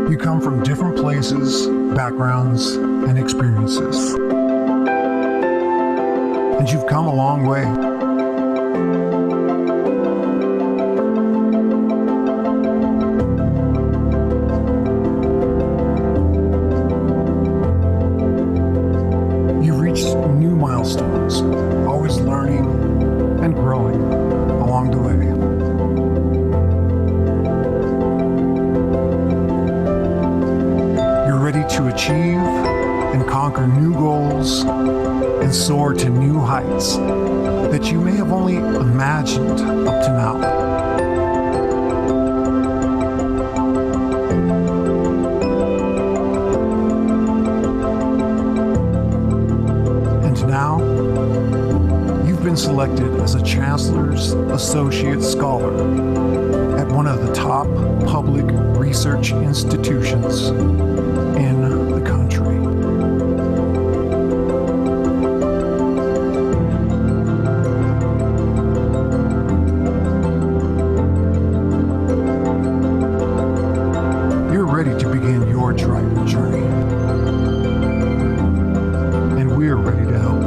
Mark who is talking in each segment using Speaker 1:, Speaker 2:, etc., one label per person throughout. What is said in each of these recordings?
Speaker 1: You come from different places, backgrounds, and experiences. And you've come a long way. You've reached new milestones, always learning and growing along the way. To achieve and conquer new goals and soar to new heights that you may have only imagined up to now. And now, you've been selected as a Chancellor's Associate Scholar at one of the top public research institutions in the country. You're ready to begin your Triton journey, and we're ready to help.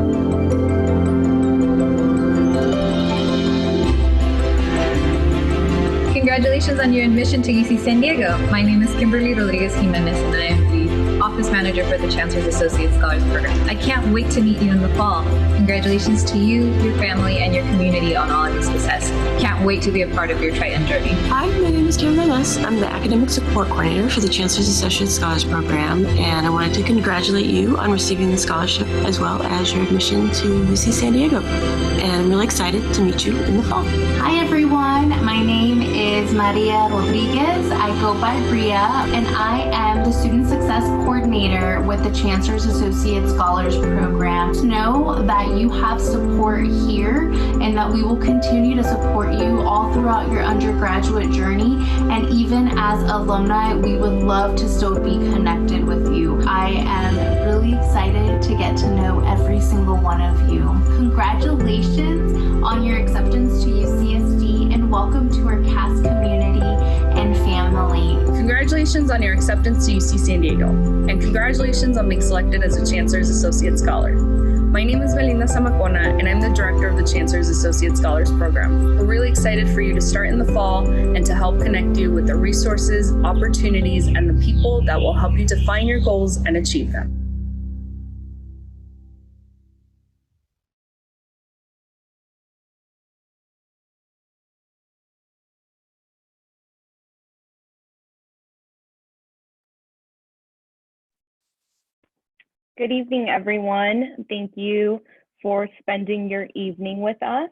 Speaker 2: Congratulations on your admission to UC San Diego. My name is Kimberly Rodriguez Jimenez, and I am the Office Manager for the Chancellor's Associate Scholars Program. I can't wait to meet you in the fall. Congratulations to you, your family, and your community on all of your success. Can't wait to be a part of your Triton journey.
Speaker 3: Hi, my name is Kimberly Ness. I'm the Academic Support Coordinator for the Chancellor's Associate Scholars Program, and I wanted to congratulate you on receiving the scholarship as well as your admission to UC San Diego. And I'm really excited to meet you in the fall.
Speaker 4: Hi everyone, my name is Maria Rodriguez. I go by Bria, and I am the Student Success Coordinator with the Chancellor's Associate Scholars Program. Know that you have support here and that we will continue to support you all throughout your undergraduate journey, and even as alumni, we would love to still be connected with you. I am really excited to get to know every single one of you. Congratulations on your acceptance to UCSD, and welcome to our CASP community and family.
Speaker 5: Congratulations on your acceptance to UC San Diego, and congratulations on being selected as a Chancellor's Associate Scholar. My name is Belinda Zamacona, and I'm the Director of the Chancellor's Associate Scholars Program. We're really excited for you to start in the fall and to help connect you with the resources, opportunities, and the people that will help you define your goals and achieve them.
Speaker 6: Good evening, everyone. Thank you for spending your evening with us.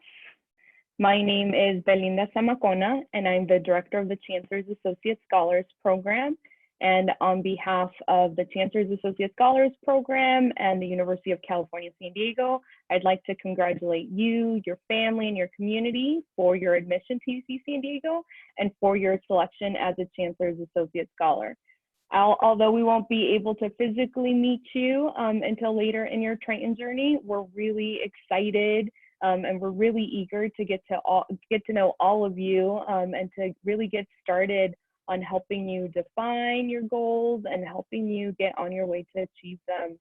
Speaker 6: My name is Belinda Zamacona, and I'm the Director of the Chancellor's Associate Scholars Program. And on behalf of the Chancellor's Associate Scholars Program and the University of California, San Diego, I'd like to congratulate you, your family, and your community for your admission to UC San Diego and for your selection as a Chancellor's Associate Scholar. Although we won't be able to physically meet you until later in your Triton journey, we're really excited and we're really eager to get to know all of you and to really get started on helping you define your goals and helping you get on your way to achieve them.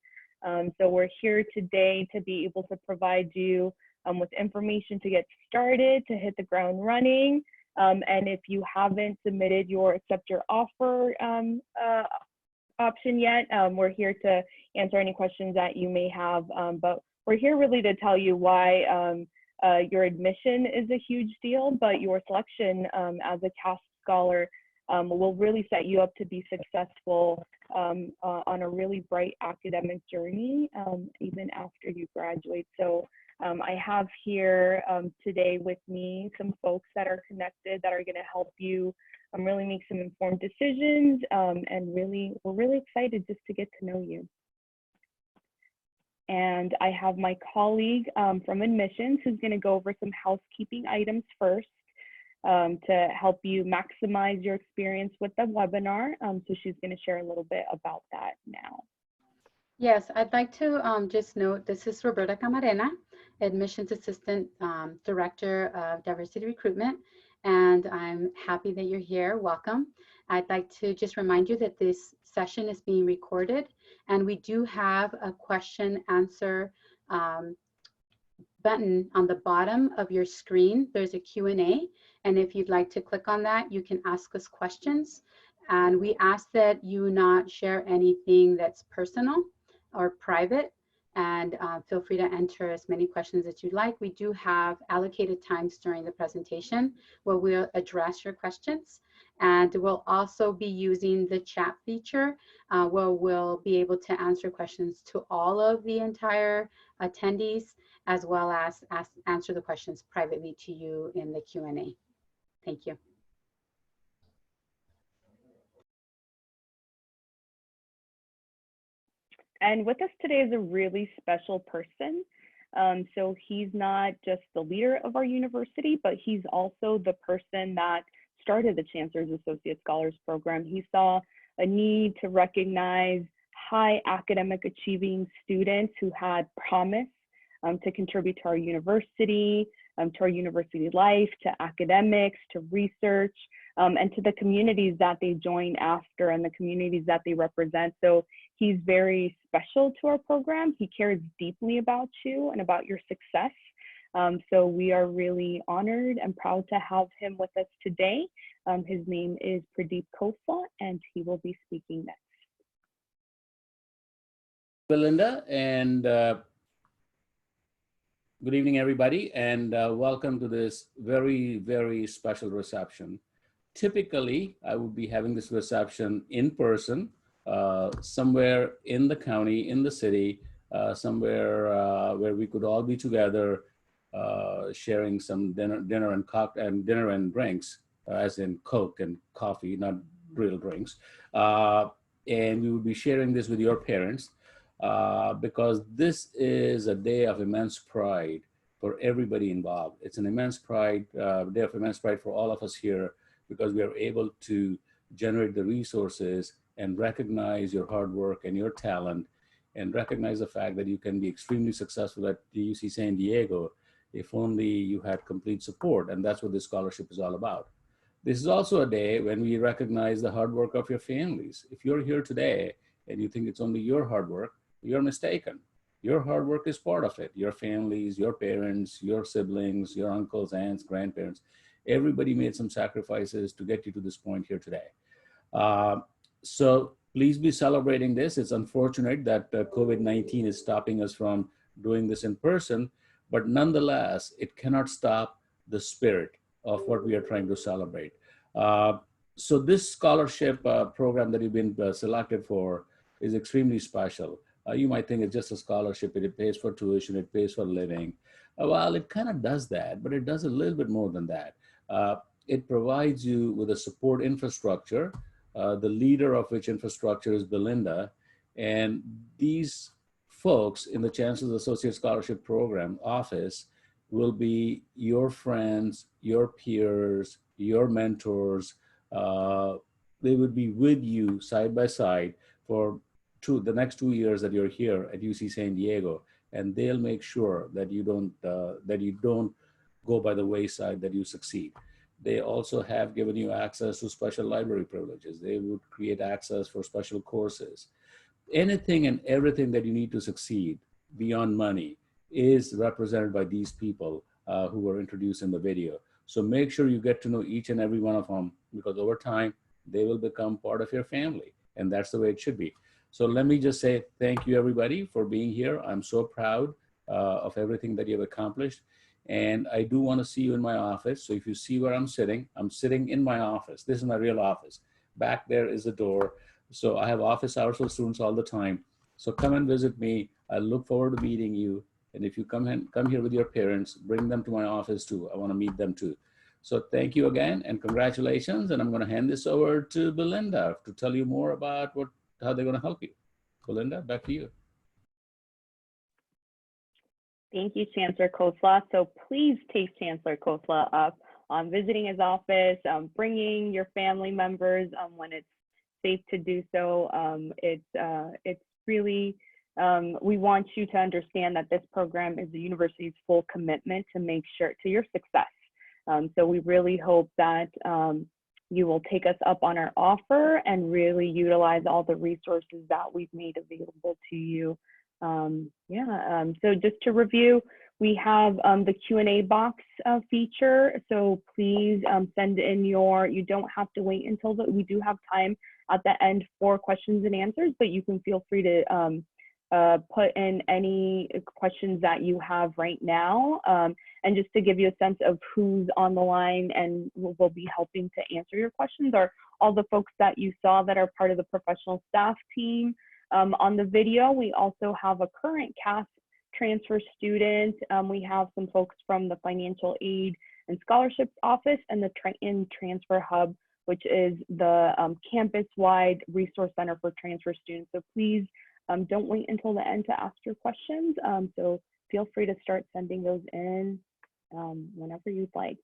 Speaker 6: So we're here today to be able to provide you with information to get started, to hit the ground running. And if you haven't submitted your accept your offer option yet, we're here to answer any questions that you may have. But we're here really to tell you why your admission is a huge deal, but your selection as a CASP scholar will really set you up to be successful on a really bright academic journey, even after you graduate. So I have here today with me some folks that are connected that are going to help you really make some informed decisions, and we're really excited just to get to know you. And I have my colleague from admissions who's going to go over some housekeeping items first to help you maximize your experience with the webinar. So she's going to share a little bit about that now.
Speaker 7: Yes, I'd like to just note this is Roberta Camarena, Admissions Assistant Director of Diversity Recruitment. and I'm happy that you're here. Welcome. I'd like to just remind you that this session is being recorded, and we do have a question answer button on the bottom of your screen. There's a Q&A, and if you'd like to click on that, you can ask us questions. And we ask that you not share anything that's personal or private, and feel free to enter as many questions as you'd like. We do have allocated times during the presentation where we'll address your questions. And we'll also be using the chat feature where we'll be able to answer questions to all of the entire attendees, as well as answer the questions privately to you in the Q&A. Thank you.
Speaker 6: And with us today is a really special person. So he's not just the leader of our university, but he's also the person that started the Chancellor's Associate Scholars Program. He saw a need to recognize high academic achieving students who had promise to contribute to our university life, to academics, to research, and to the communities that they join after and the communities that they represent. So he's very special to our program. He cares deeply about you and about your success. So we are really honored and proud to have him with us today. His name is Pradeep Khosla, and he will be speaking next.
Speaker 8: Belinda, and good evening, everybody, and welcome to this very, very special reception. Typically, I would be having this reception in person, somewhere in the county, in the city, somewhere where we could all be together, sharing some dinner and drinks, as in Coke and coffee, not real drinks. And we would be sharing this with your parents. Because this is a day of immense pride for everybody involved. It's an immense pride, day of immense pride for all of us here, because we are able to generate the resources and recognize your hard work and your talent, and recognize the fact that you can be extremely successful at the UC San Diego if only you had complete support. And that's what this scholarship is all about. This is also a day when we recognize the hard work of your families. If you're here today and you think it's only your hard work, you're mistaken. Your hard work is part of it. Your families, your parents, your siblings, your uncles, aunts, grandparents, everybody made some sacrifices to get you to this point here today. So please be celebrating this. It's unfortunate that COVID-19 is stopping us from doing this in person, but nonetheless, it cannot stop the spirit of what we are trying to celebrate. So this scholarship program that you've been selected for is extremely special. You might think it's just a scholarship, it pays for tuition, it pays for living. Well, it kind of does that, but it does a little bit more than that. It provides you with a support infrastructure, the leader of which infrastructure is Belinda. And these folks in the Chancellor's Associate Scholarship Program office will be your friends, your peers, your mentors. They would be with you side by side for the next 2 years that you're here at UC San Diego, and they'll make sure that you don't go by the wayside, that you succeed. They also have given you access to special library privileges. They would create access for special courses. Anything and everything that you need to succeed beyond money is represented by these people who were introduced in the video. So make sure you get to know each and every one of them, because over time, they will become part of your family, and that's the way it should be. So let me just say thank you, everybody, for being here. I'm so proud of everything that you've accomplished. And I do want to see you in my office. So if you see where I'm sitting in my office. This is my real office. Back there is the door. So I have office hours for students all the time. So come and visit me. I look forward to meeting you. And if you come here with your parents, bring them to my office too. I want to meet them too. So thank you again and congratulations. And I'm going to hand this over to Belinda to tell you more about how they're going to help you. Belinda, back to you.
Speaker 6: Thank you, Chancellor Khosla. So please take Chancellor Khosla up on visiting his office, bringing your family members when it's safe to do so. It's really, we want you to understand that this program is the university's full commitment to make sure to your success. So we really hope that you will take us up on our offer and really utilize all the resources that we've made available to you. So just to review, we have the Q&A box feature. So please send in you don't have to wait until we do have time at the end for questions and answers, but you can feel free to put in any questions that you have right now. And just to give you a sense of who's on the line and will be helping to answer your questions are all the folks that you saw that are part of the professional staff team. On the video, we also have a current CASP transfer student. We have some folks from the Financial Aid and Scholarships Office and the Triton Transfer Hub, which is the campus-wide resource center for transfer students. So please don't wait until the end to ask your questions. So feel free to start sending those in whenever you'd like.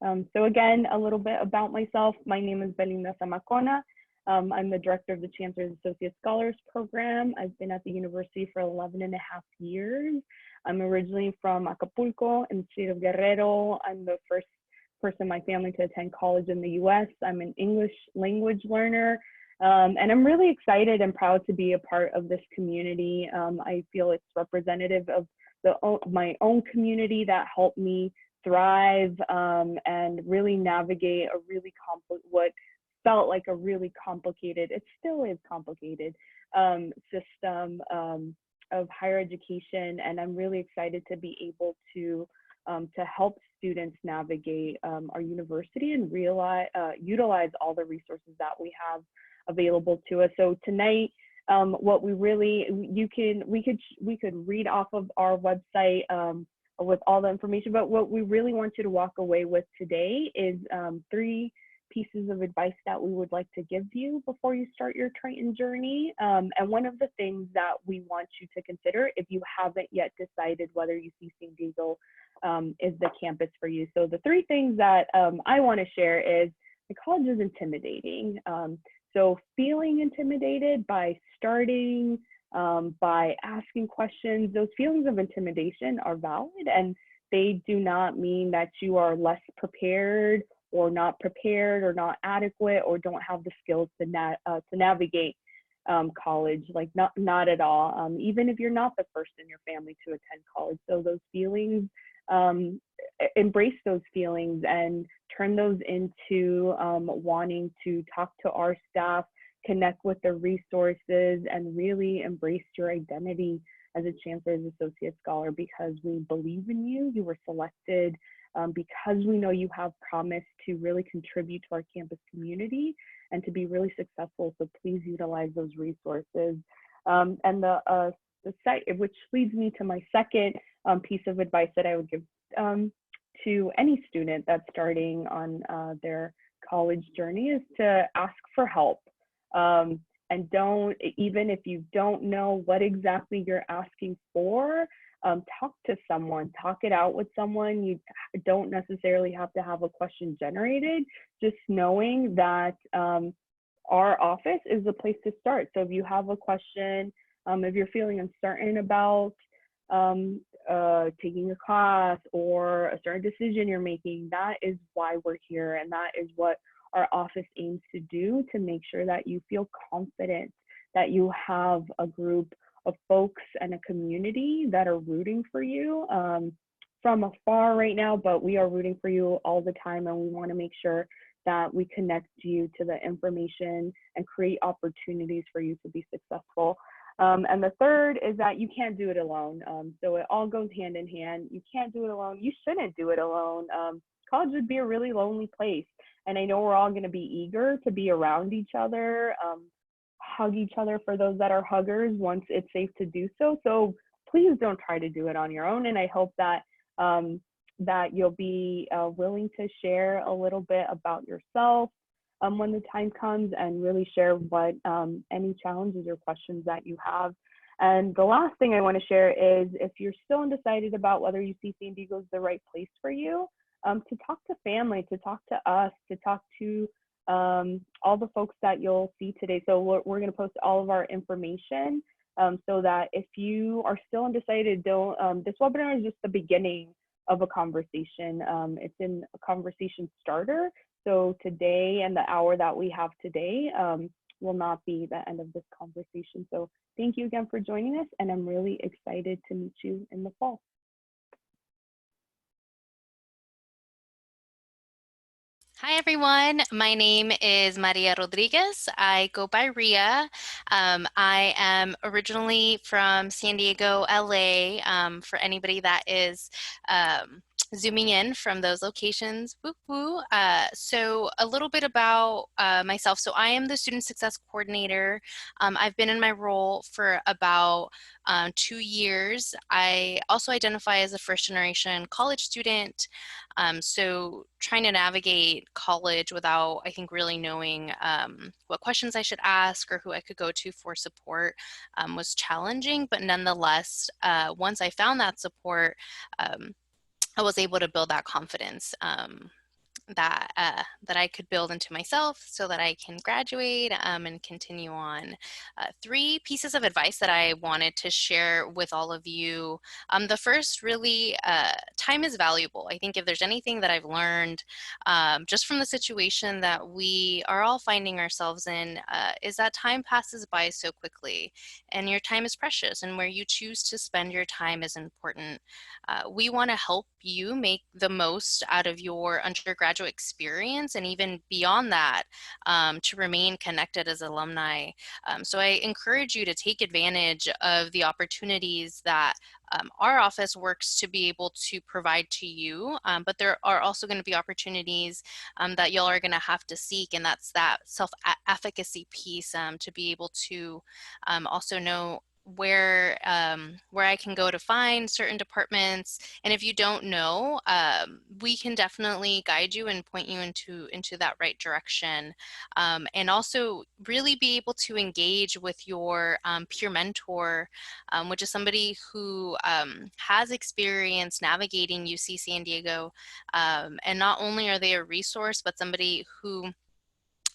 Speaker 6: So again, a little bit about myself. My name is Belinda Zamacona. I'm the director of the Chancellor's Associate Scholars Program. I've been at the university for 11.5 years. I'm originally from Acapulco in the state of Guerrero. I'm the first person in my family to attend college in the US. I'm an English language learner. And I'm really excited and proud to be a part of this community. I feel it's representative of my own community that helped me thrive and really navigate a really what felt like a really complicated, it still is complicated, system of higher education. And I'm really excited to be able to help students navigate our university and utilize all the resources that we have available to us. So tonight, what we really, we could read off of our website with all the information, but what we really want you to walk away with today is 3 pieces of advice that we would like to give you before you start your Triton journey. And one of the things that we want you to consider if you haven't yet decided whether UC San Diego is the campus for you. So the 3 things that I want to share is the college is intimidating. So feeling intimidated by starting, by asking questions, those feelings of intimidation are valid, and they do not mean that you are less prepared or not prepared or not adequate or don't have the skills to navigate college. Like not at all. Even if you're not the first in your family to attend college. So those feelings, embrace those feelings and turn those into wanting to talk to our staff, connect with the resources, and really embrace your identity as a Chancellor's Associate Scholar, because we believe in you. You were selected because we know you have promise to really contribute to our campus community and to be really successful. So please utilize those resources. And the site, which leads me to my second piece of advice that I would give to any student that's starting on their college journey, is to ask for help. And even if you don't know what exactly you're asking for, talk to someone, talk it out with someone. You don't necessarily have to have a question generated, just knowing that our office is the place to start. So if you have a question, if you're feeling uncertain about taking a class or a certain decision you're making, that is why we're here. And that is what our office aims to do, to make sure that you feel confident that you have a group of folks and a community that are rooting for you from afar right now, but we are rooting for you all the time, and we want to make sure that we connect you to the information and create opportunities for you to be successful. And the third is that you can't do it alone. So it all goes hand in hand. You can't do it alone. You shouldn't do it alone. College would be a really lonely place. And I know we're all going to be eager to be around each other, hug each other for those that are huggers once it's safe to do so. So please don't try to do it on your own. And I hope that that you'll be willing to share a little bit about yourself when the time comes, and really share what any challenges or questions that you have. And the last thing I want to share is, if you're still undecided about whether UC San Diego is the right place for you, to talk to family, to talk to us, to talk to all the folks that you'll see today. So we're going to post all of our information so that if you are still undecided, don't, this webinar is just the beginning of a conversation. It's in a conversation starter. So today and the hour that we have today will not be the end of this conversation. So thank you again for joining us, and I'm really excited to meet you in the fall.
Speaker 9: Hi, everyone. My name is Maria Rodriguez. I go by Ria. I am originally from San Diego, LA, for anybody that is zooming in from those locations. Woo woo. So a little bit about myself. So I am the Student Success Coordinator. I've been in my role for about 2 years. I also identify as a first generation college student. So trying to navigate college without, I think, really knowing what questions I should ask or who I could go to for support was challenging. But nonetheless, once I found that support, I was able to build that confidence that I could build into myself so that I can graduate and continue on. 3 pieces of advice that I wanted to share with all of you. The first, really, time is valuable. I think if there's anything that I've learned just from the situation that we are all finding ourselves in, is that time passes by so quickly and your time is precious, and where you choose to spend your time is important. We want to help you make the most out of your undergraduate experience, and even beyond that, to remain connected as alumni. So I encourage you to take advantage of the opportunities that our office works to be able to provide to you, but there are also going to be opportunities that y'all are going to have to seek, and that's that self-efficacy piece, to be able to also know where I can go to find certain departments. And if you don't know, we can definitely guide you and point you into that right direction. And also really be able to engage with your peer mentor, which is somebody who has experience navigating UC San Diego. And not only are they a resource, but somebody who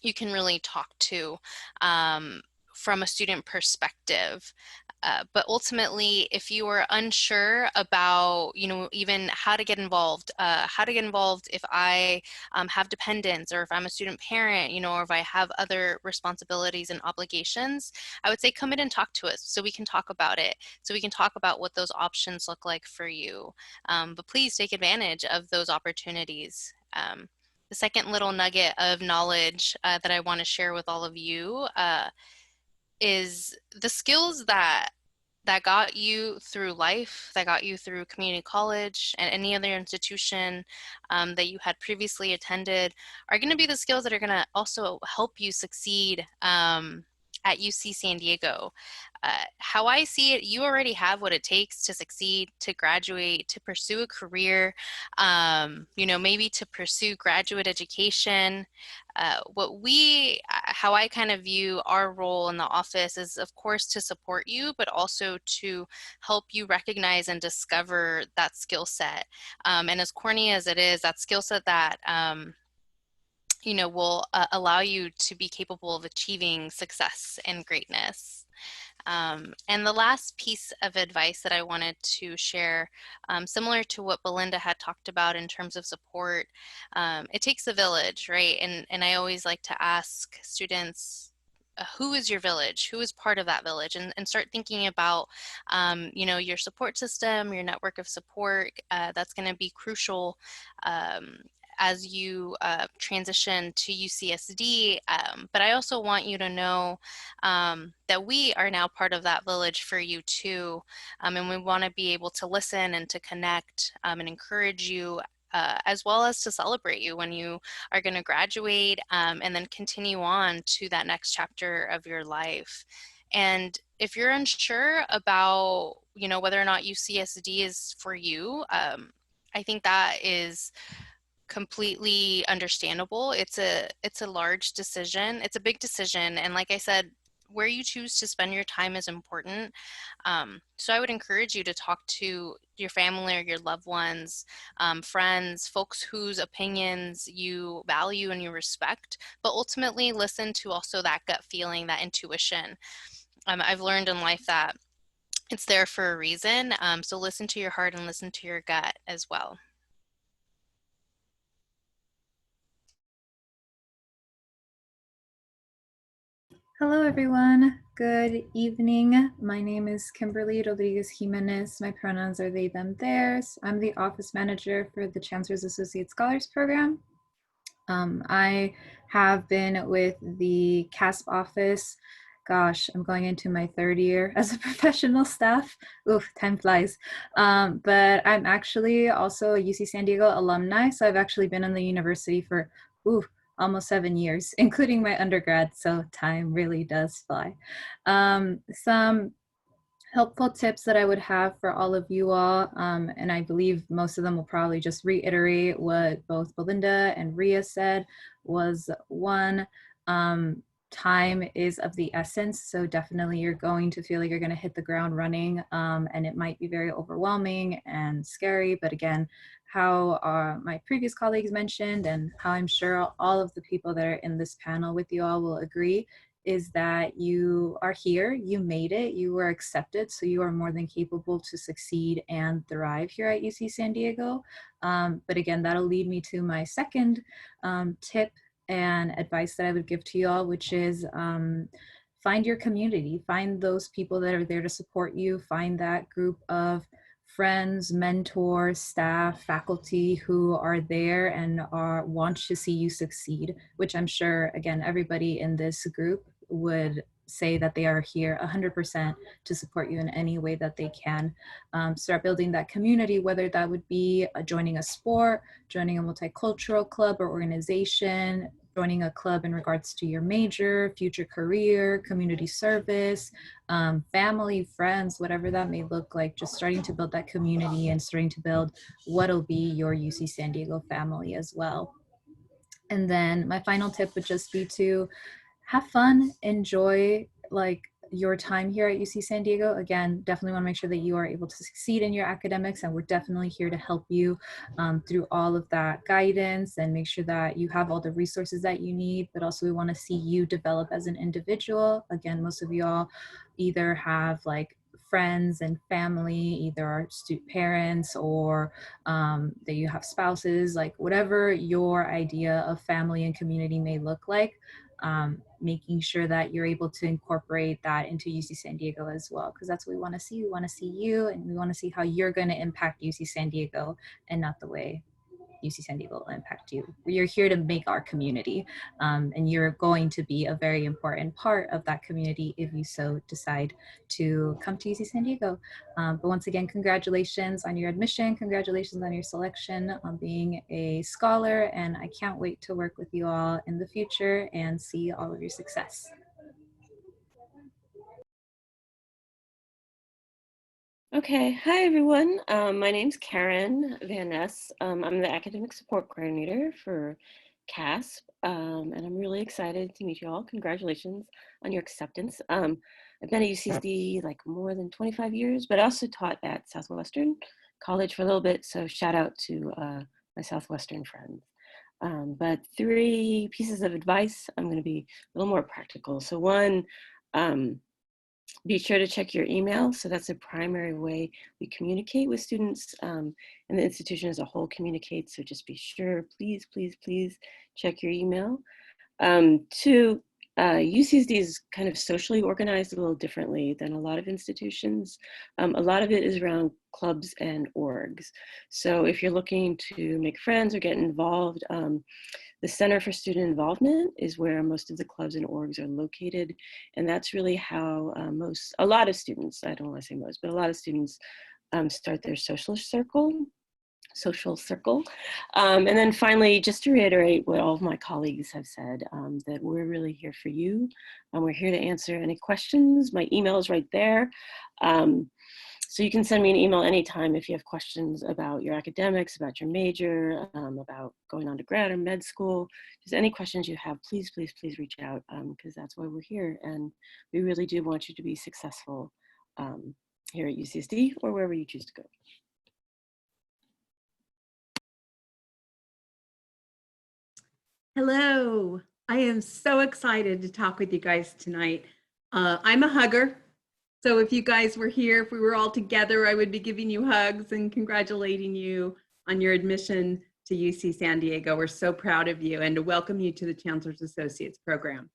Speaker 9: you can really talk to from a student perspective. But ultimately, if you are unsure about, even how to get involved if I have dependents, or if I'm a student parent, or if I have other responsibilities and obligations, I would say come in and talk to us so we can talk about it, so we can talk about what those options look like for you. But please take advantage of those opportunities. The second little nugget of knowledge that I want to share with all of you is the skills that got you through life, that got you through community college and any other institution that you had previously attended, are going to be the skills that are going to also help you succeed at UC San Diego. How I see it, you already have what it takes to succeed, to graduate, to pursue a career, maybe to pursue graduate education. How I kind of view our role in the office is, of course, to support you, but also to help you recognize and discover that skill set. And as corny as it is, that skill set that will allow you to be capable of achieving success and greatness. And the last piece of advice that I wanted to share, similar to what Belinda had talked about in terms of support, it takes a village, right? And I always like to ask students, who is your village? Who is part of that village? And start thinking about, your support system, your network of support. That's going to be crucial as you transition to UCSD. But I also want you to know that we are now part of that village for you too. And we want to be able to listen and to connect and encourage you, as well as to celebrate you when you are going to graduate and then continue on to that next chapter of your life. And if you're unsure about, whether or not UCSD is for you, I think that is completely understandable. It's a large decision. It's a big decision. And like I said, where you choose to spend your time is important. So I would encourage you to talk to your family or your loved ones, friends, folks whose opinions you value and you respect, but ultimately listen to also that gut feeling, that intuition. I've learned in life that It's there for a reason. So listen to your heart and listen to your gut as well.
Speaker 2: Hello, everyone. Good evening. My name is Kimberly Rodriguez Jimenez. My pronouns are they, them, theirs. I'm the office manager for the Chancellor's Associate Scholars Program. I have been with the CASP Office. Gosh, I'm going into my third year as a professional staff. Oof, time flies. But I'm actually also a UC San Diego alumni. So I've actually been in the university for, almost 7 years, including my undergrad. So time really does fly. Some helpful tips that I would have for all of you all, and I believe most of them will probably just reiterate what both Belinda and Ria said, was one, time is of the essence. So definitely you're going to feel like you're going to hit the ground running, and it might be very overwhelming and scary. But again, how my previous colleagues mentioned, and how I'm sure all of the people that are in this panel with you all will agree, is that you are here, you made it, you were accepted, so you are more than capable to succeed and thrive here at UC San Diego. But again, that'll lead me to my second tip and advice that I would give to you all, which is find your community, find those people that are there to support you, find that group of friends, mentors, staff, faculty who are there and want to see you succeed, which I'm sure, again, everybody in this group would say that they are here 100% to support you in any way that they can. Start building that community, whether that would be joining a sport, joining a multicultural club or organization, joining a club in regards to your major, future career, community service, family, friends, whatever that may look like, just starting to build that community and starting to build what'll be your UC San Diego family as well. And then my final tip would just be to have fun, enjoy your time here at UC San Diego. Again, definitely want to make sure that you are able to succeed in your academics, and we're definitely here to help you through all of that guidance and make sure that you have all the resources that you need, but also we want to see you develop as an individual. Again, most of y'all either have friends and family, either are student parents or that you have spouses, whatever your idea of family and community may look like. Making sure that you're able to incorporate that into UC San Diego as well, because that's what we want to see. We want to see you, and we want to see how you're going to impact UC San Diego and not the way UC San Diego will impact you. You're here to make our community, and you're going to be a very important part of that community if you so decide to come to UC San Diego. But once again, congratulations on your admission, congratulations on your selection, on being a scholar, and I can't wait to work with you all in the future and see all of your success.
Speaker 3: Okay, hi everyone. My name's Karen Van Ness. I'm the academic support coordinator for CASP, and I'm really excited to meet you all. Congratulations on your acceptance. I've been at UCSD more than 25 years, but I also taught at Southwestern College for a little bit, so shout out to my Southwestern friends. But 3 pieces of advice. I'm going to be a little more practical. So one, be sure to check your email. So that's a primary way we communicate with students, and the institution as a whole communicates. So just be sure, please, please, please check your email. 2, UCSD is kind of socially organized a little differently than a lot of institutions. A lot of it is around clubs and orgs. So if you're looking to make friends or get involved, the Center for Student Involvement is where most of the clubs and orgs are located. And that's really how a lot of students, I don't want to say most, but a lot of students start their social circle. And then finally, just to reiterate what all of my colleagues have said, that we're really here for you. We're here to answer any questions. My email is right there. So you can send me an email anytime if you have questions about your academics, about your major, about going on to grad or med school. Just any questions you have, please, please, please reach out, because that's why we're here. And we really do want you to be successful here at UCSD or wherever you choose to go.
Speaker 10: Hello, I am so excited to talk with you guys tonight. I'm a hugger. So if you guys were here, if we were all together, I would be giving you hugs and congratulating you on your admission to UC San Diego. We're so proud of you and to welcome you to the Chancellor's Associates program.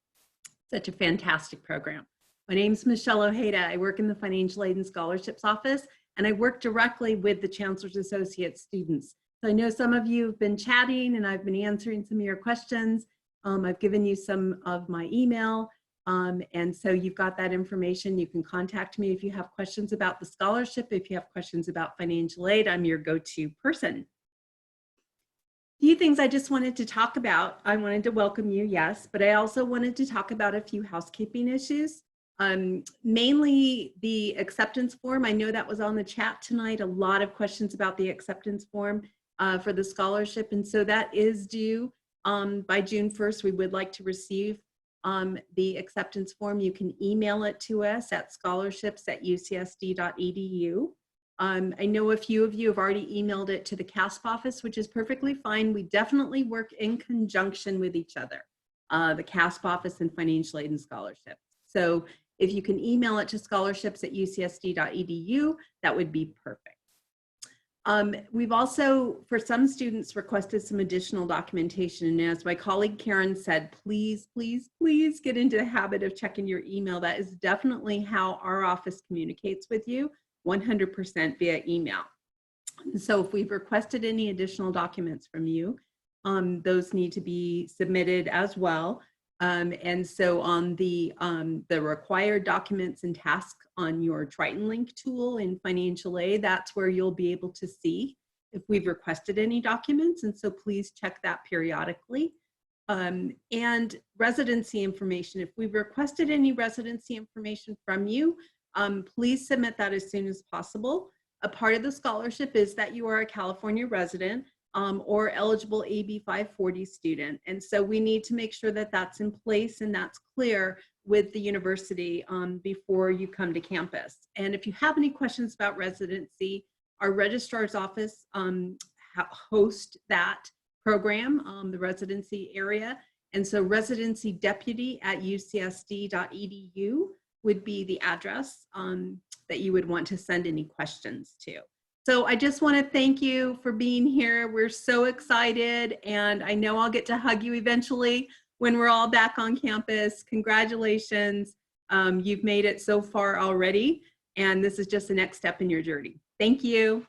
Speaker 10: Such a fantastic program. My name's Michelle Ojeda. I work in the Financial Aid and Scholarships Office, and I work directly with the Chancellor's Associates students. So I know some of you have been chatting and I've been answering some of your questions. I've given you some of my email. And so you've got that information. You can contact me if you have questions about the scholarship. If you have questions about financial aid, I'm your go-to person. A few things I just wanted to talk about. I wanted to welcome you, yes, but I also wanted to talk about a few housekeeping issues. Mainly the acceptance form. I know that was on the chat tonight. A lot of questions about the acceptance form for the scholarship. And so that is due by June 1st. We would like to receive the acceptance form. You can email it to us at scholarships@ucsd.edu. I know a few of you have already emailed it to the CASP office, which is perfectly fine. We definitely work in conjunction with each other, the CASP office and financial aid and scholarships. So if you can email it to scholarships@ucsd.edu, that would be perfect. We've also, for some students, requested some additional documentation. And as my colleague Karen said, please, please, please get into the habit of checking your email. That is definitely how our office communicates with you, 100% via email. So if we've requested any additional documents from you, those need to be submitted as well. And so on the required documents and tasks on your Triton link tool in financial aid, that's where you'll be able to see if we've requested any documents. And so please check that periodically. And residency information, if we've requested any residency information from you, please submit that as soon as possible. A part of the scholarship is that you are a California resident or eligible AB 540 student. And so we need to make sure that that's in place and that's clear with the university before you come to campus. And if you have any questions about residency, our registrar's office hosts that program, the residency area. And so residencydeputy@ucsd.edu would be the address that you would want to send any questions to. So I just want to thank you for being here. We're so excited, and I know I'll get to hug you eventually when we're all back on campus. Congratulations. You've made it so far already, and this is just the next step in your journey. Thank you.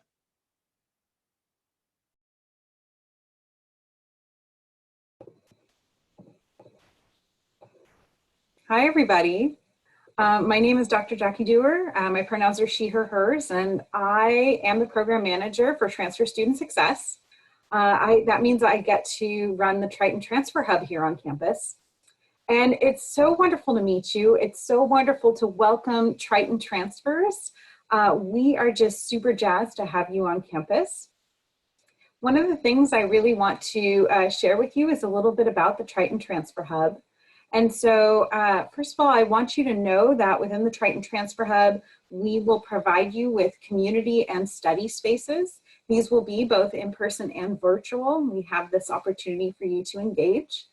Speaker 11: Hi, everybody. My name is Dr. Jackie Duerr. My pronouns are she, her, hers, and I am the program manager for Transfer Student Success. That means I get to run the Triton Transfer Hub here on campus. And it's so wonderful to meet you. It's so wonderful to welcome Triton transfers. We are just super jazzed to have you on campus. One of the things I really want to share with you is a little bit about the Triton Transfer Hub. And so, first of all, I want you to know that within the Triton Transfer Hub, we will provide you with community and study spaces. These will be both in-person and virtual. We have this opportunity for you to engage.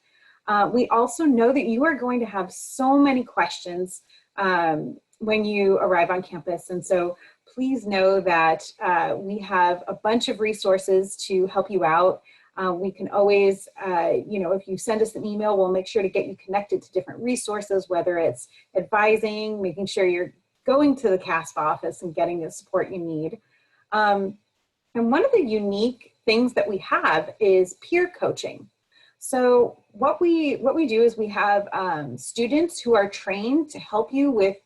Speaker 11: We also know that you are going to have so many questions when you arrive on campus. And so please know that we have a bunch of resources to help you out. We can always, if you send us an email, we'll make sure to get you connected to different resources, whether it's advising, making sure you're going to the CASP office and getting the support you need. And one of the unique things that we have is peer coaching. So what we do is we have students who are trained to help you with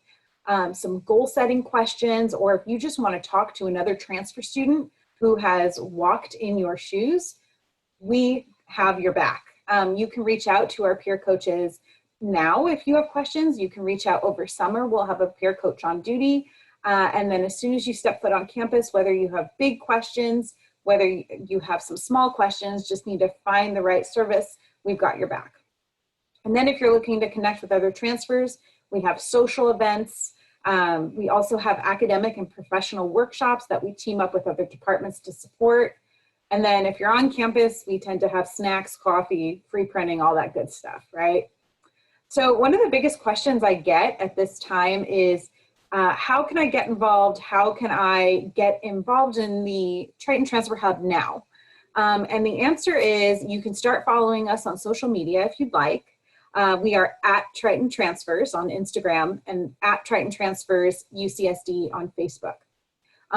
Speaker 11: some goal setting questions, or if you just want to talk to another transfer student who has walked in your shoes, we have your back. You can reach out to our peer coaches now if you have questions. You can reach out over summer. We'll have a peer coach on duty. And then as soon as you step foot on campus, whether you have big questions, whether you have some small questions, just need to find the right service, we've got your back. And then if you're looking to connect with other transfers, we have social events. We also have academic and professional workshops that we team up with other departments to support. And then if you're on campus, we tend to have snacks, coffee, free printing, all that good stuff, right? So one of the biggest questions I get at this time is, How can I get involved? How can I get involved in the Triton Transfer Hub now? And the answer is you can start following us on social media if you'd like. We are at Triton Transfers on Instagram and at Triton Transfers UCSD on Facebook.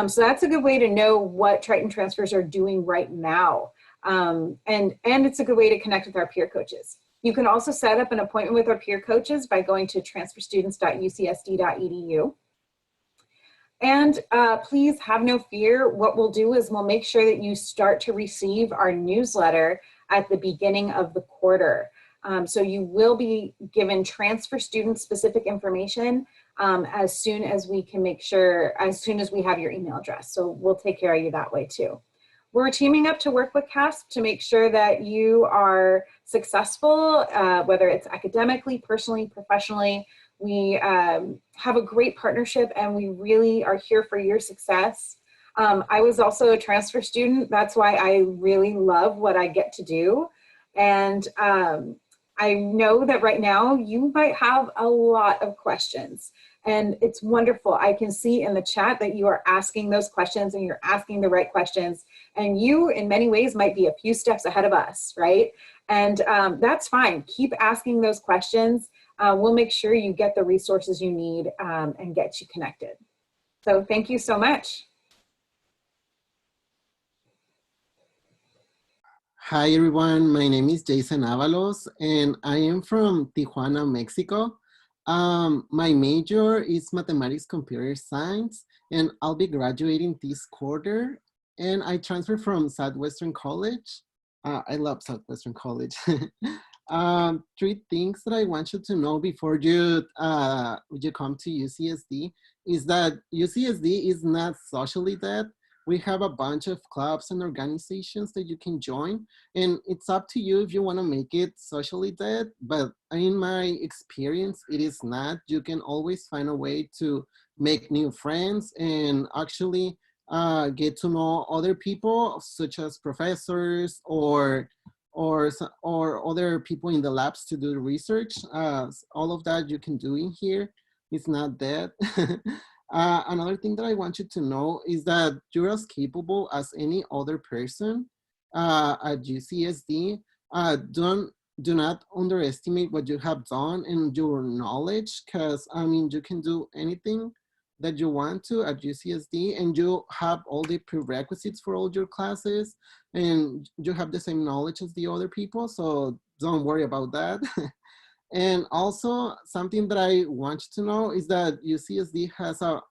Speaker 11: So that's a good way to know what Triton Transfers are doing right now. And it's a good way to connect with our peer coaches. You can also set up an appointment with our peer coaches by going to transferstudents.ucsd.edu. And please have no fear. What we'll do is we'll make sure that you start to receive our newsletter at the beginning of the quarter. So you will be given transfer student specific information as soon as we can make sure, as soon as we have your email address. So we'll take care of you that way too. We're teaming up to work with CASP to make sure that you are successful, whether it's academically, personally, professionally. We have a great partnership and we really are here for your success. I was also a transfer student. That's why I really love what I get to do. And I know that right now you might have a lot of questions and it's wonderful. I can see in the chat that you are asking those questions and you're asking the right questions, and you in many ways might be a few steps ahead of us, right? And that's fine. Keep asking those questions. We'll make sure you get the resources you need and get you connected. So thank you so much.
Speaker 12: Hi everyone, my name is Jason Avalos and I am from Tijuana, Mexico. My major is mathematics computer science and I'll be graduating this quarter, and I transferred from Southwestern College. I love Southwestern College. 3 things that I want you to know before you come to UCSD is that UCSD is not socially dead. We have a bunch of clubs and organizations that you can join, and it's up to you if you want to make it socially dead, but in my experience, it is not. You can always find a way to make new friends and actually get to know other people, such as professors or other people in the labs to do research. All of that you can do in here. It's not dead. Another thing that I want you to know is that you're as capable as any other person at UCSD. Do not underestimate what you have done and your knowledge, because I mean, you can do anything that you want to at UCSD, and you have all the prerequisites for all your classes, and you have the same knowledge as the other people, so don't worry about that. And also something that I want you to know is that UCSD has a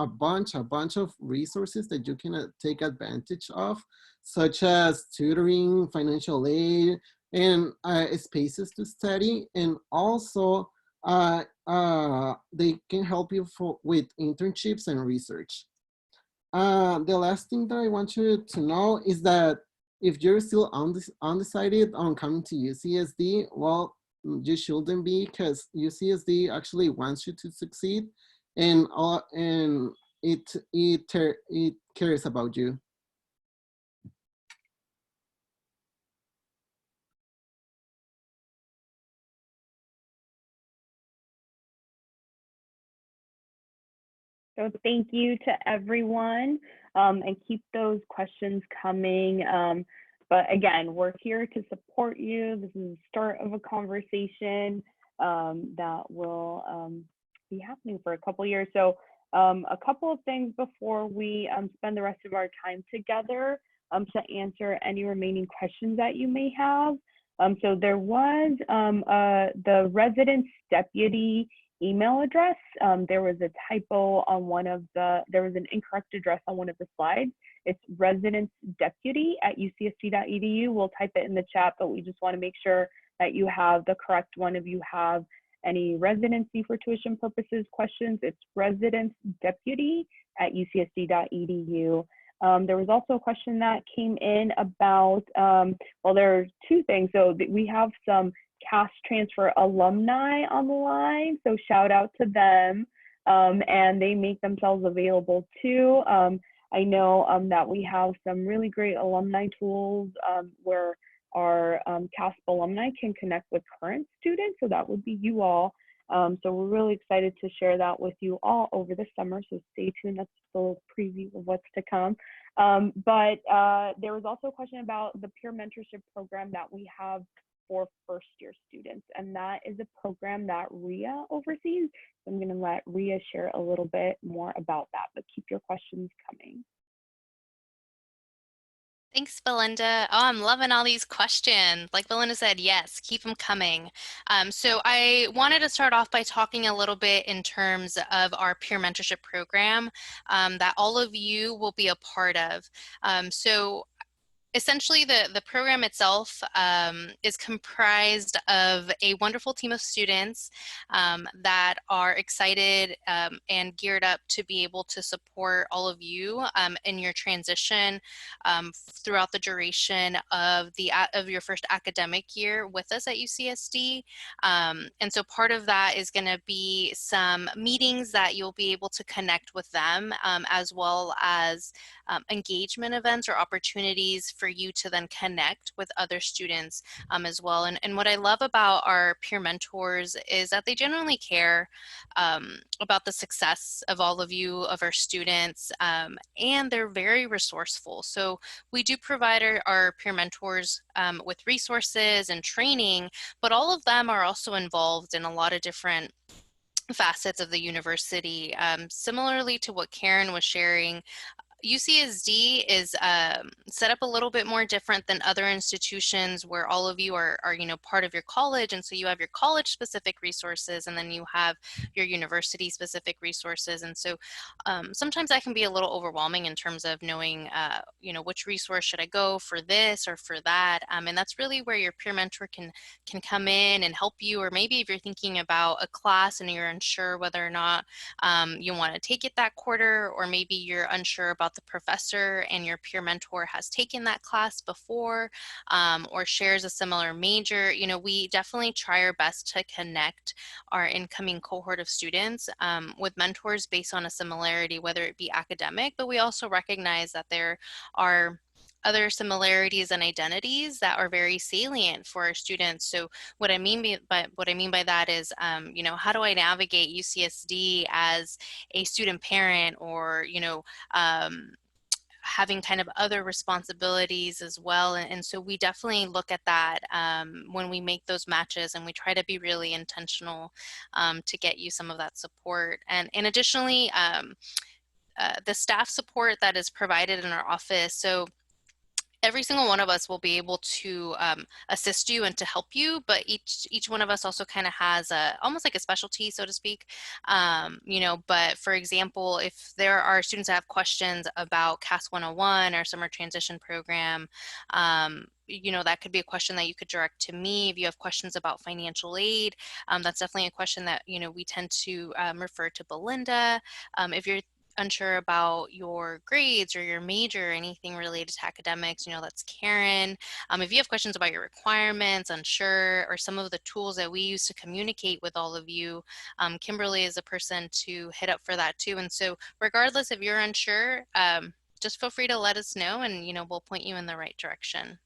Speaker 12: bunch of resources that you can take advantage of, such as tutoring, financial aid, and spaces to study. And also they can help you with internships and research. The last thing that I want you to know is that if you're still undecided on coming to UCSD, well, you shouldn't be, because UCSD actually wants you to succeed, and it cares about you.
Speaker 6: So thank you to everyone, and keep those questions coming. But again, we're here to support you. This is the start of a conversation that will be happening for a couple years. So a couple of things before we spend the rest of our time together to answer any remaining questions that you may have. So there was the residence deputy email address. There was a typo on there was an incorrect address on one of the slides. It's residencedeputy@ucsd.edu. We'll type it in the chat, but we just want to make sure that you have the correct one. If you have any residency for tuition purposes questions, it's residencedeputy@ucsd.edu. There was also a question that came in about, well, there are 2 things. So we have some CASP transfer alumni on the line, so shout out to them, and they make themselves available too. I know that we have some really great alumni tools where our CASP alumni can connect with current students, so that would be you all. So we're really excited to share that with you all over the summer. So stay tuned. That's just a little preview of what's to come. But there was also a question about the peer mentorship program that we have for first year students. And that is a program that Ria oversees. So I'm going to let Ria share a little bit more about that, but keep your questions coming.
Speaker 9: Thanks, Belinda. Oh, I'm loving all these questions. Like Belinda said, yes, keep them coming. So I wanted to start off by talking a little bit in terms of our peer mentorship program that all of you will be a part of. So essentially, the program itself is comprised of a wonderful team of students that are excited and geared up to be able to support all of you in your transition throughout the duration of your first academic year with us at UCSD. And so part of that is going to be some meetings that you'll be able to connect with them, as well as engagement events or opportunities for you to then connect with other students as well. And what I love about our peer mentors is that they genuinely care about the success of all of you, of our students, and they're very resourceful. So we do provide our peer mentors with resources and training, but all of them are also involved in a lot of different facets of the university. Similarly to what Karen was sharing, UCSD is set up a little bit more different than other institutions where all of you are part of your college, and so you have your college specific resources and then you have your university specific resources. And so sometimes that can be a little overwhelming in terms of knowing which resource should I go for this or for that, and that's really where your peer mentor can come in and help you. Or maybe if you're thinking about a class and you're unsure whether or not you want to take it that quarter, or maybe you're unsure about the professor and your peer mentor has taken that class before or shares a similar major, we definitely try our best to connect our incoming cohort of students with mentors based on a similarity, whether it be academic, but we also recognize that there are other similarities and identities that are very salient for our students. So what I mean by that is, how do I navigate UCSD as a student parent, or having kind of other responsibilities as well. And so we definitely look at that when we make those matches, and we try to be really intentional to get you some of that support. And additionally, the staff support that is provided in our office. So every single one of us will be able to assist you and to help you, but each one of us also kind of has almost like a specialty, so to speak. But for example, if there are students that have questions about CASP 101 or summer transition program, that could be a question that you could direct to me. If you have questions about financial aid, that's definitely a question that we tend to refer to Belinda. If you're unsure about your grades or your major or anything related to academics, that's Karen. If you have questions about your requirements, unsure, or some of the tools that we use to communicate with all of you, Kimberly is a person to hit up for that too. And so regardless if you're unsure, just feel free to let us know, and we'll point you in the right direction.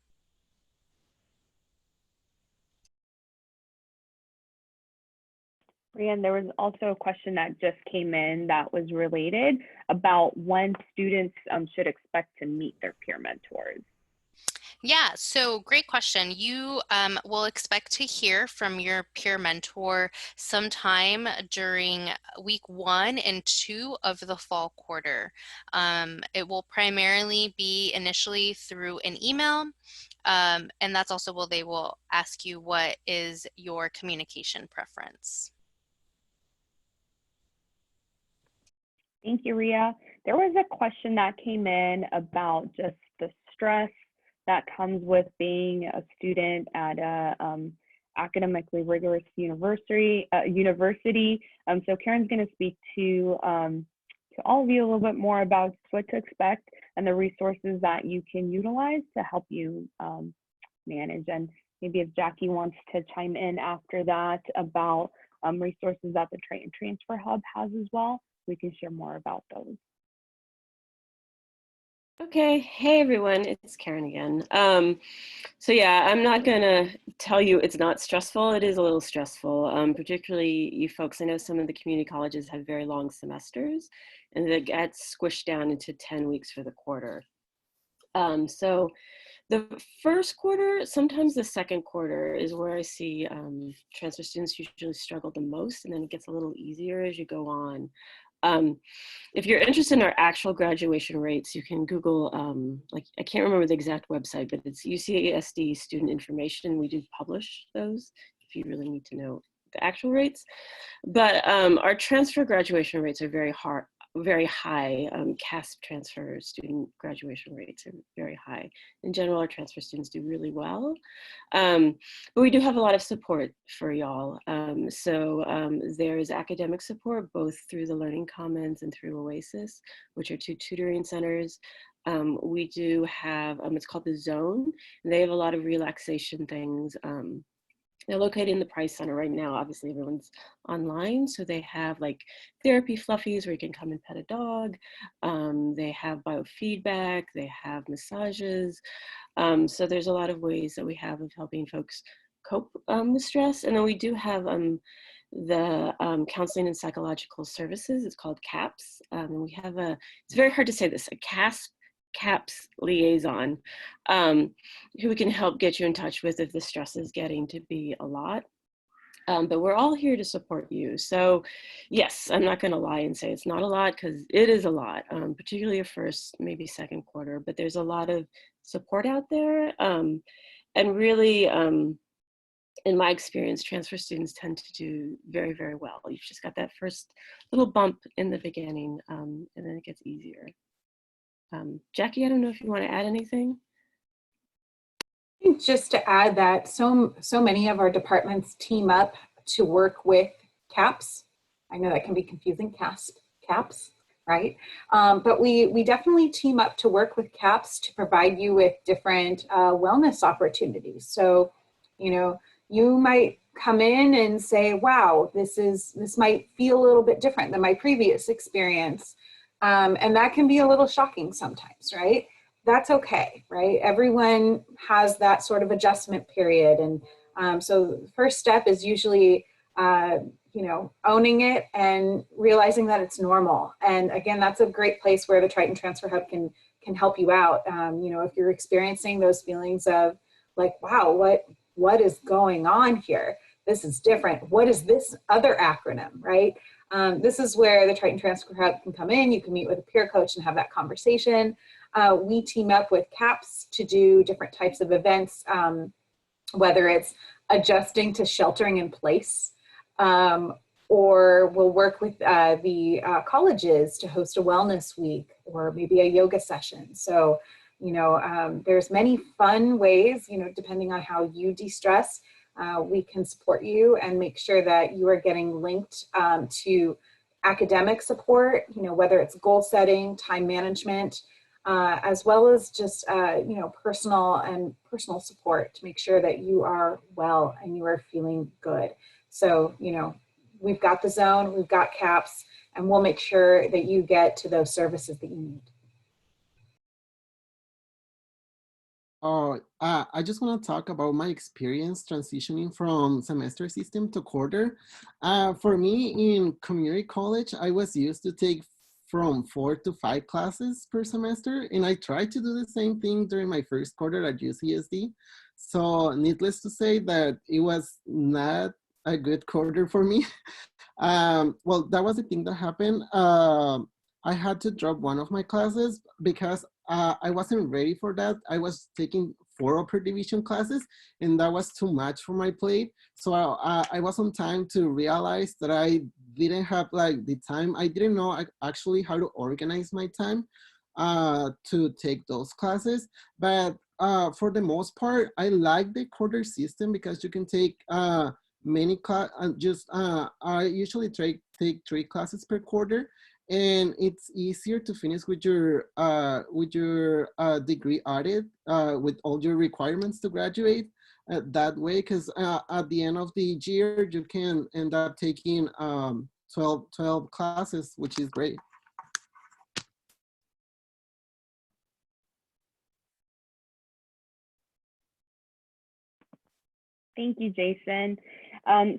Speaker 6: Brian, there was also a question that just came in that was related about when students should expect to meet their peer mentors.
Speaker 9: Yeah, so great question. You will expect to hear from your peer mentor sometime during week 1 and 2 of the fall quarter. It will primarily be initially through an email, and that's also where they will ask you what is your communication preference.
Speaker 6: Thank you, Ria. There was a question that came in about just the stress that comes with being a student at a academically rigorous university. So Karen's going to speak to all of you a little bit more about what to expect and the resources that you can utilize to help you manage. And maybe if Jackie wants to chime in after that about resources that the Triton Transfer Hub has as well, we can share more about those.
Speaker 3: Okay, hey everyone, it's Karen again. So yeah, I'm not gonna tell you it's not stressful. It is a little stressful, particularly you folks. I know some of the community colleges have very long semesters, and that gets squished down into 10 weeks for the quarter. So the first quarter, sometimes the second quarter is where I see transfer students usually struggle the most, and then it gets a little easier as you go on. If you're interested in our actual graduation rates, you can Google, like, I can't remember the exact website, but it's UCASD student information. We do publish those if you really need to know the actual rates. But our transfer graduation rates are very high. CASP transfer student graduation rates are very high. In general, our transfer students do really well. But we do have a lot of support for y'all. There is academic support, both through the Learning Commons and through Oasis, which are 2 tutoring centers. We do have, it's called the Zone. And they have a lot of relaxation things. They're located in the Price Center right now. Obviously, everyone's online. So they have like therapy fluffies where you can come and pet a dog. They have biofeedback. They have massages. So there's a lot of ways that we have of helping folks cope with stress. And then we do have the counseling and psychological services. It's called CAPS. And we have it's very hard to say this, a CAPS liaison, who we can help get you in touch with if the stress is getting to be a lot. But we're all here to support you. So yes, I'm not gonna lie and say it's not a lot, because it is a lot, particularly your first, maybe second quarter, but there's a lot of support out there. And really, in my experience, transfer students tend to do very, very well. You've just got that first little bump in the beginning, and then it gets easier. Jackie, I don't know if you want to add anything.
Speaker 11: I think just to add that so many of our departments team up to work with CAPS. I know that can be confusing, CAPS, right? But we definitely team up to work with CAPS to provide you with different wellness opportunities. So, you know, you might come in and say, wow, this might feel a little bit different than my previous experience. And that can be a little shocking sometimes, right? That's okay, right? Everyone has that sort of adjustment period. And so the first step is usually, you know, owning it and realizing that it's normal. And again, that's a great place where the Triton Transfer Hub can help you out. You know, if you're experiencing those feelings of like, wow, what is going on here? This is different. What is this other acronym, right? This is where the Triton Transfer Hub can come in. You can meet with a peer coach and have that conversation. We team up with CAPS to do different types of events, whether it's adjusting to sheltering in place, or we'll work with the colleges to host a wellness week or maybe a yoga session. So, you know, there's many fun ways, you know, depending on how you de-stress. We can support you and make sure that you are getting linked to academic support, you know, whether it's goal setting, time management, as well as just, you know, personal support to make sure that you are well and you are feeling good. So, you know, we've got the Zone, we've got CAPS, and we'll make sure that you get to those services that you need.
Speaker 12: Oh, I just want to talk about my experience transitioning from semester system to quarter. For me in community college, I was used to take from 4 to 5 classes per semester, and I tried to do the same thing during my first quarter at UCSD. So needless to say that it was not a good quarter for me. Well, that was the thing that happened. I had to drop one of my classes because I wasn't ready for that. I was taking 4 upper division classes, and that was too much for my plate. So I was on time to realize that I didn't have like the time. I didn't know actually how to organize my time to take those classes. But for the most part, I like the quarter system because you can take many classes. I usually take 3 classes per quarter. And it's easier to finish with your degree audit with all your requirements to graduate that way, because at the end of the year, you can end up taking 12 classes, which is great.
Speaker 6: Thank you, Jason.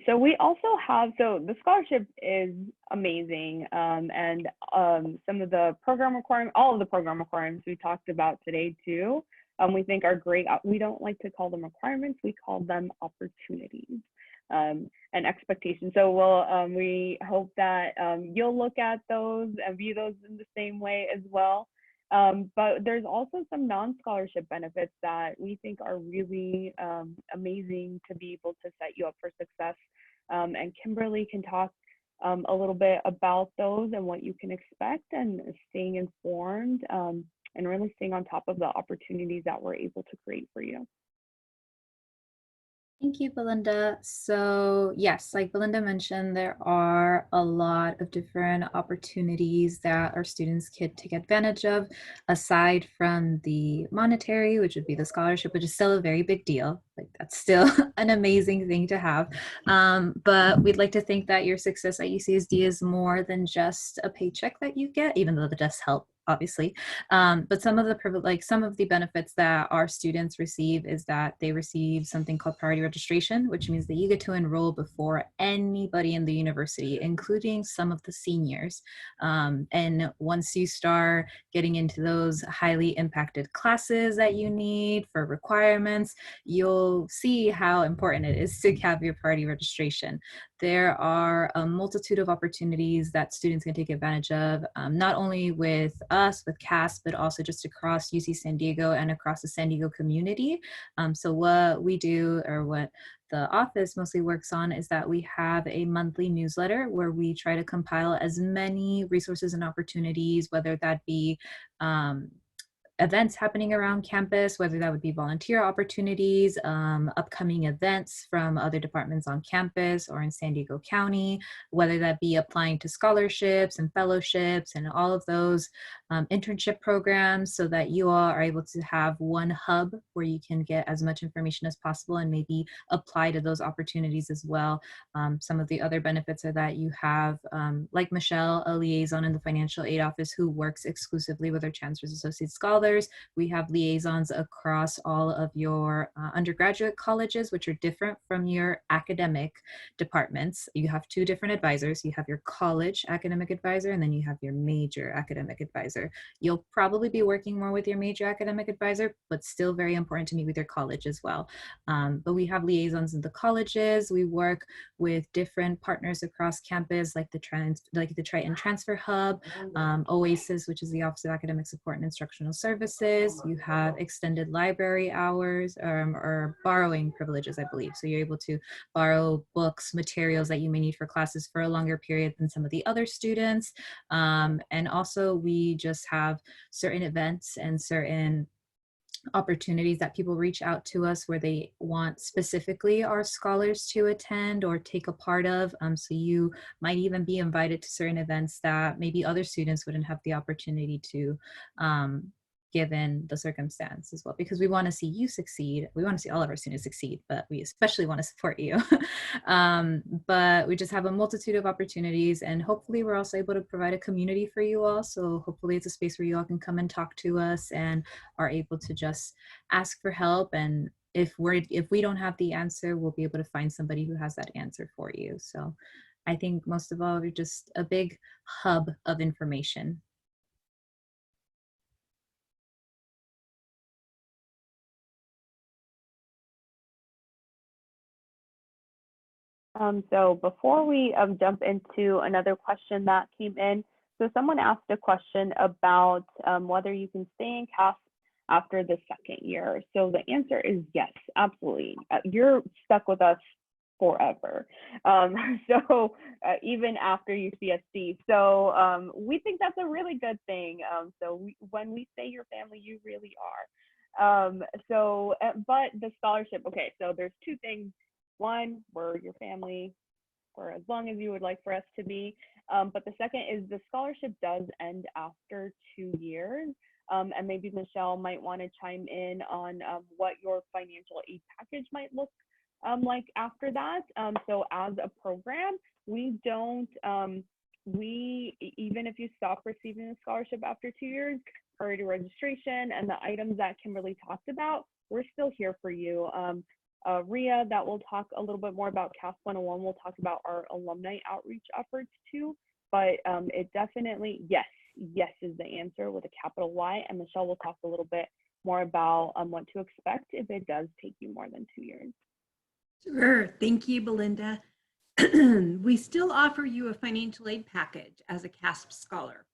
Speaker 6: So we also have, so the scholarship is amazing. And some of the program requirements, all of the program requirements we talked about today too, we think are great. We don't like to call them requirements, we call them opportunities and expectations. So we hope that you'll look at those and view those in the same way as well. But there's also some non-scholarship benefits that we think are really amazing to be able to set you up for success. And Kimberly can talk a little bit about those and what you can expect, and staying informed and really staying on top of the opportunities that we're able to create for you.
Speaker 2: Thank you, Belinda. So yes, like Belinda mentioned, there are a lot of different opportunities that our students can take advantage of, aside from the monetary, which would be the scholarship, which is still a very big deal. Like that's still an amazing thing to have. But we'd like to think that your success at UCSD is more than just a paycheck that you get, even though that does help, obviously. But some of the benefits that our students receive is that they receive something called priority registration, which means that you get to enroll before anybody in the university, including some of the seniors. And once you start getting into those highly impacted classes that you need for requirements, you'll see how important it is to have your priority registration. There are a multitude of opportunities that students can take advantage of, not only with us, with CASP, but also just across UC San Diego and across the San Diego community. So what we do, or what the office mostly works on, is that we have a monthly newsletter where we try to compile as many resources and opportunities, whether that be events happening around campus, whether that would be volunteer opportunities, upcoming events from other departments on campus or in San Diego County, whether that be applying to scholarships and fellowships and all of those internship programs, so that you all are able to have one hub where you can get as much information as possible and maybe apply to those opportunities as well. Some of the other benefits are that you have, like Michelle, a liaison in the financial aid office who works exclusively with our Chancellor's Associate Scholars. We have liaisons across all of your undergraduate colleges, which are different from your academic departments. You have two different advisors. You have your college academic advisor, and then you have your major academic advisor. You'll probably be working more with your major academic advisor, but still very important to meet with your college as well. But we have liaisons in the colleges. We work with different partners across campus, like the Triton Transfer Hub, OASIS, which is the Office of Academic Support and Instructional Services. You have extended library hours, or borrowing privileges, I believe. So you're able to borrow books, materials that you may need for classes for a longer period than some of the other students. And also we just have certain events and certain opportunities that people reach out to us where they want specifically our scholars to attend or take a part of. So you might even be invited to certain events that maybe other students wouldn't have the opportunity to, given the circumstance as well, because we want to see you succeed. We want to see all of our students succeed, but we especially want to support you. But we just have a multitude of opportunities, and hopefully we're also able to provide a community for you all. So hopefully it's a space where you all can come and talk to us and are able to just ask for help. And if we don't have the answer, we'll be able to find somebody who has that answer for you. So I think most of all, we're just a big hub of information.
Speaker 6: So before we jump into another question that came in, so someone asked a question about whether you can stay in CASP after the second year. So the answer is yes, absolutely. You're stuck with us forever. So even after UCSD. So we think that's a really good thing. When we say your family, you really are. But the scholarship, okay, so there's two things. One, we're your family for as long as you would like for us to be. But the second is the scholarship does end after 2 years. And maybe Michelle might want to chime in on what your financial aid package might look like after that. So as a program, we don't, even if you stop receiving the scholarship after 2 years, priority registration and the items that Kimberly talked about, we're still here for you. Ria that will talk a little bit more about CASP 101. We'll talk about our alumni outreach efforts too. But it definitely, yes is the answer with a capital Y. And Michelle will talk a little bit more about what to expect if it does take you more than 2 years.
Speaker 10: Sure. Thank you, Belinda. We still offer you a financial aid package as a CASP scholar.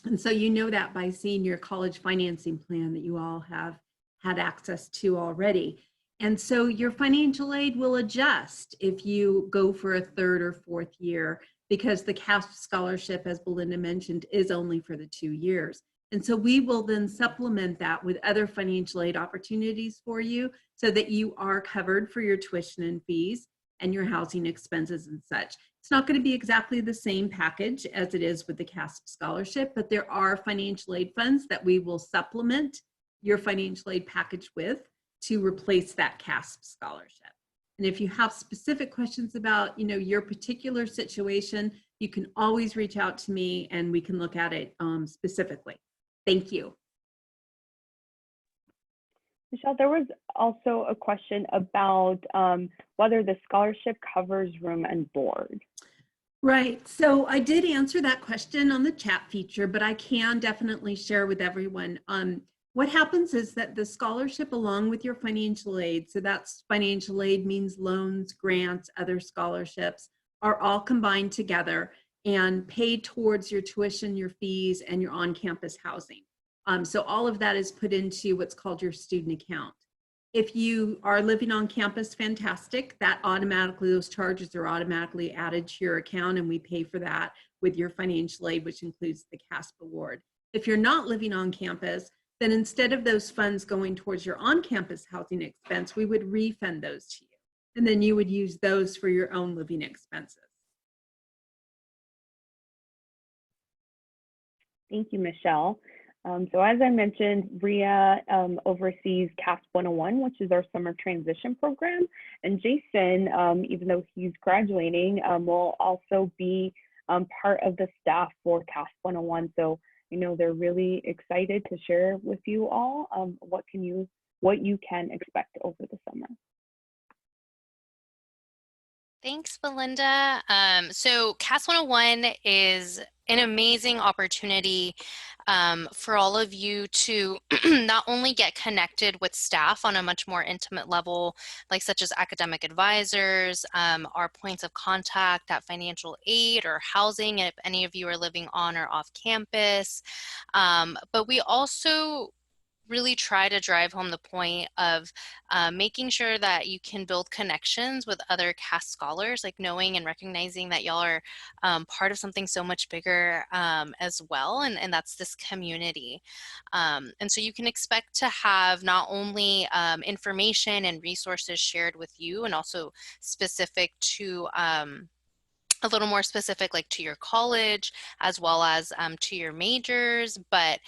Speaker 10: And so you know that by seeing your college financing plan that you all have had access to already. And so your financial aid will adjust if you go for a third or fourth year, because the CASP scholarship, as Belinda mentioned, is only for the 2 years. And so we will then supplement that with other financial aid opportunities for you so that you are covered for your tuition and fees and your housing expenses and such. It's not going to be exactly the same package as it is with the CASP scholarship, but there are financial aid funds that we will supplement your financial aid package with to replace that CASP scholarship. And if you have specific questions about, your particular situation, you can always reach out to me and we can look at it specifically. Thank you.
Speaker 6: Michelle, there was also a question about whether the scholarship covers room and board.
Speaker 10: Right. So I did answer that question on the chat feature, but I can definitely share with everyone. What happens is that the scholarship, along with your financial aid, so that's financial aid means loans, grants, other scholarships, are all combined together and paid towards your tuition, your fees, and your on-campus housing. So all of that is put into what's called your student account. If you are living on campus, fantastic. That automatically, those charges are automatically added to your account, and we pay for that with your financial aid, which includes the CASP award. If you're not living on campus, then instead of those funds going towards your on-campus housing expense, we would refund those to you. And then you would use those for your own living expenses.
Speaker 6: Thank you, Michelle. So as I mentioned, Ria oversees CASP 101, which is our summer transition program. And Jason, even though he's graduating, will also be part of the staff for CASP 101. So they're really excited to share with you all what you can expect over the summer.
Speaker 9: Thanks, Belinda. So CASP 101 is an amazing opportunity for all of you to not only get connected with staff on a much more intimate level, like such as academic advisors, our points of contact at financial aid or housing, if any of you are living on or off campus, but we also really try to drive home the point of making sure that you can build connections with other CASP scholars, like knowing and recognizing that y'all are part of something so much bigger as well, and that's this community. And so you can expect to have not only information and resources shared with you, and also specific to a little more specific, like to your college, as well as to your majors, but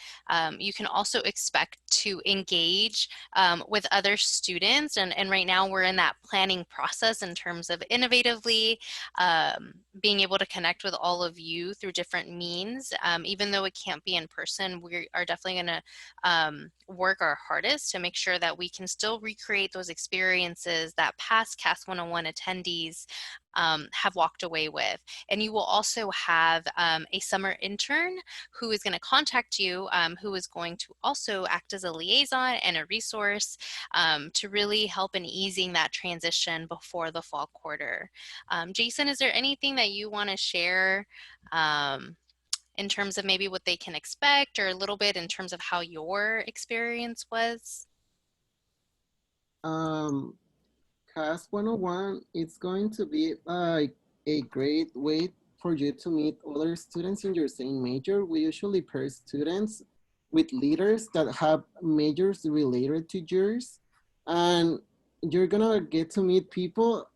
Speaker 9: you can also expect to engage with other students. And right now we're in that planning process in terms of innovatively being able to connect with all of you through different means. Even though it can't be in person, we are definitely gonna work our hardest to make sure that we can still recreate those experiences that past CASP 101 attendees have walked away with. And you will also have a summer intern who is going to contact you, who is going to also act as a liaison and a resource to really help in easing that transition before the fall quarter. Jason, is there anything that you want to share in terms of maybe what they can expect, or a little bit in terms of how your experience was?
Speaker 12: CASP 101, it's going to be like a great way for you to meet other students in your same major. We usually pair students with leaders that have majors related to yours, and you're gonna get to meet people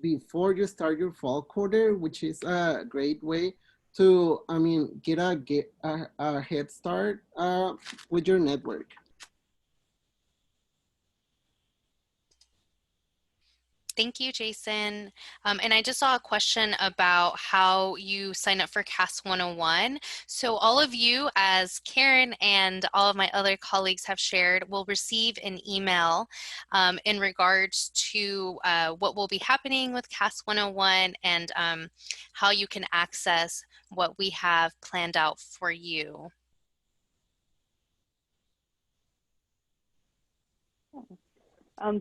Speaker 12: before you start your fall quarter, which is a great way to, get a head start with your network.
Speaker 9: Thank you, Jason. And I just saw a question about how you sign up for CASP 101. So all of you, as Karen and all of my other colleagues have shared, will receive an email in regards to what will be happening with CASP 101 and how you can access what we have planned out for you.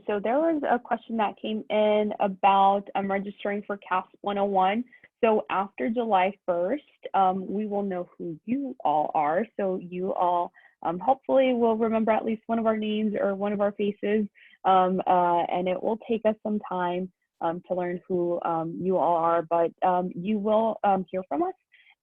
Speaker 6: So there was a question that came in about registering for CASP 101. So after July 1st, we will know who you all are. So you all hopefully will remember at least one of our names or one of our faces. And it will take us some time to learn who you all are, but you will hear from us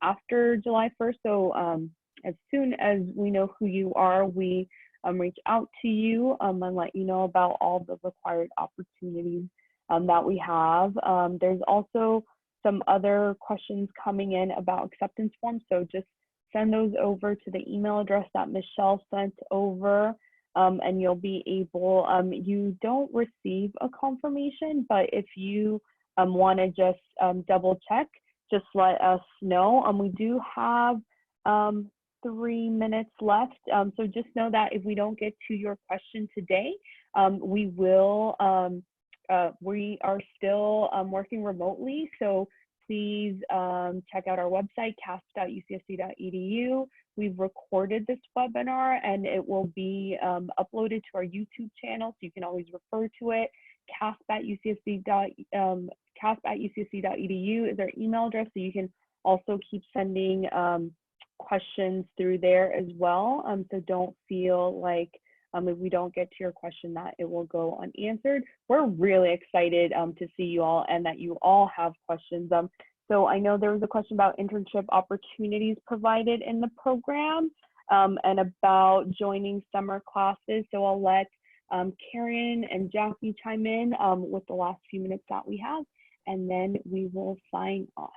Speaker 6: after July 1st. So as soon as we know who you are, we reach out to you and let you know about all the required opportunities that we have. There's also some other questions coming in about acceptance forms, so just send those over to the email address that Michelle sent over, and you'll be able, you don't receive a confirmation, but if you want to just double check, just let us know. We do have 3 minutes left. So just know that if we don't get to your question today, we will, we are still working remotely. So please check out our website, casp.ucsd.edu. We've recorded this webinar and it will be uploaded to our YouTube channel, so you can always refer to it. casp@ucsd.edu is our email address, so you can also keep sending questions through there as well. So don't feel like if we don't get to your question that it will go unanswered. We're really excited to see you all and that you all have questions. So I know there was a question about internship opportunities provided in the program and about joining summer classes. So I'll let Karen and Jackie chime in with the last few minutes that we have, and then we will sign off.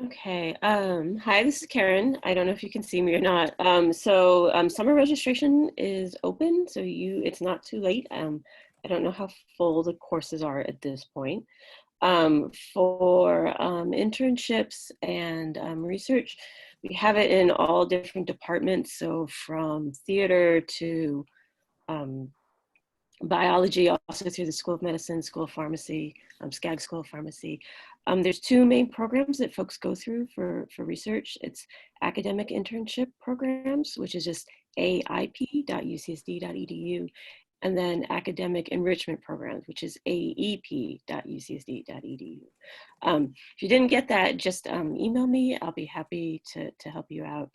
Speaker 3: Okay, hi, this is Karen. I don't know if you can see me or not. Summer registration is open, so it's not too late. I don't know how full the courses are at this point. For internships and research, we have it in all different departments, so from theater to biology, also through the School of Medicine, School of Pharmacy, SCAG School of Pharmacy. There's 2 main programs that folks go through for research. It's academic internship programs, which is just aip.ucsd.edu, and then academic enrichment programs, which is aep.ucsd.edu. If you didn't get that, just email me. I'll be happy to help you out.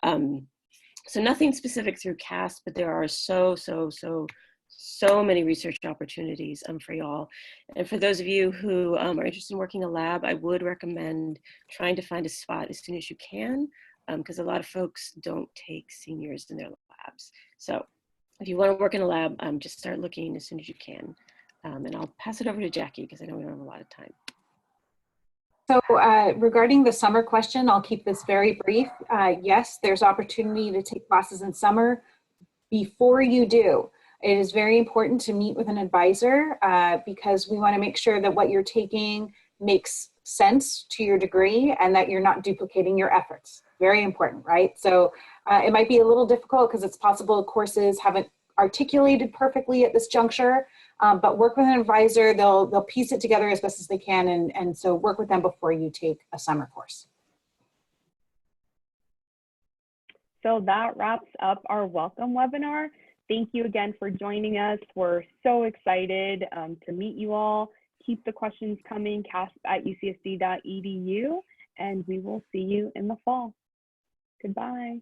Speaker 3: So nothing specific through CASP, but there are so many research opportunities for y'all. And for those of you who are interested in working a lab, I would recommend trying to find a spot as soon as you can, because a lot of folks don't take seniors in their labs. So if you want to work in a lab, just start looking as soon as you can. And I'll pass it over to Jackie, because I know we don't have a lot of time.
Speaker 11: So regarding the summer question, I'll keep this very brief. Yes, there's opportunity to take classes in summer. Before you do, it is very important to meet with an advisor because we want to make sure that what you're taking makes sense to your degree and that you're not duplicating your efforts. Very important, right? So it might be a little difficult because it's possible courses haven't articulated perfectly at this juncture, but work with an advisor. They'll piece it together as best as they can, and so work with them before you take a summer course.
Speaker 6: So that wraps up our welcome webinar. Thank you again for joining us. We're so excited to meet you all. Keep the questions coming, casp@ucsd.edu, and we will see you in the fall. Goodbye.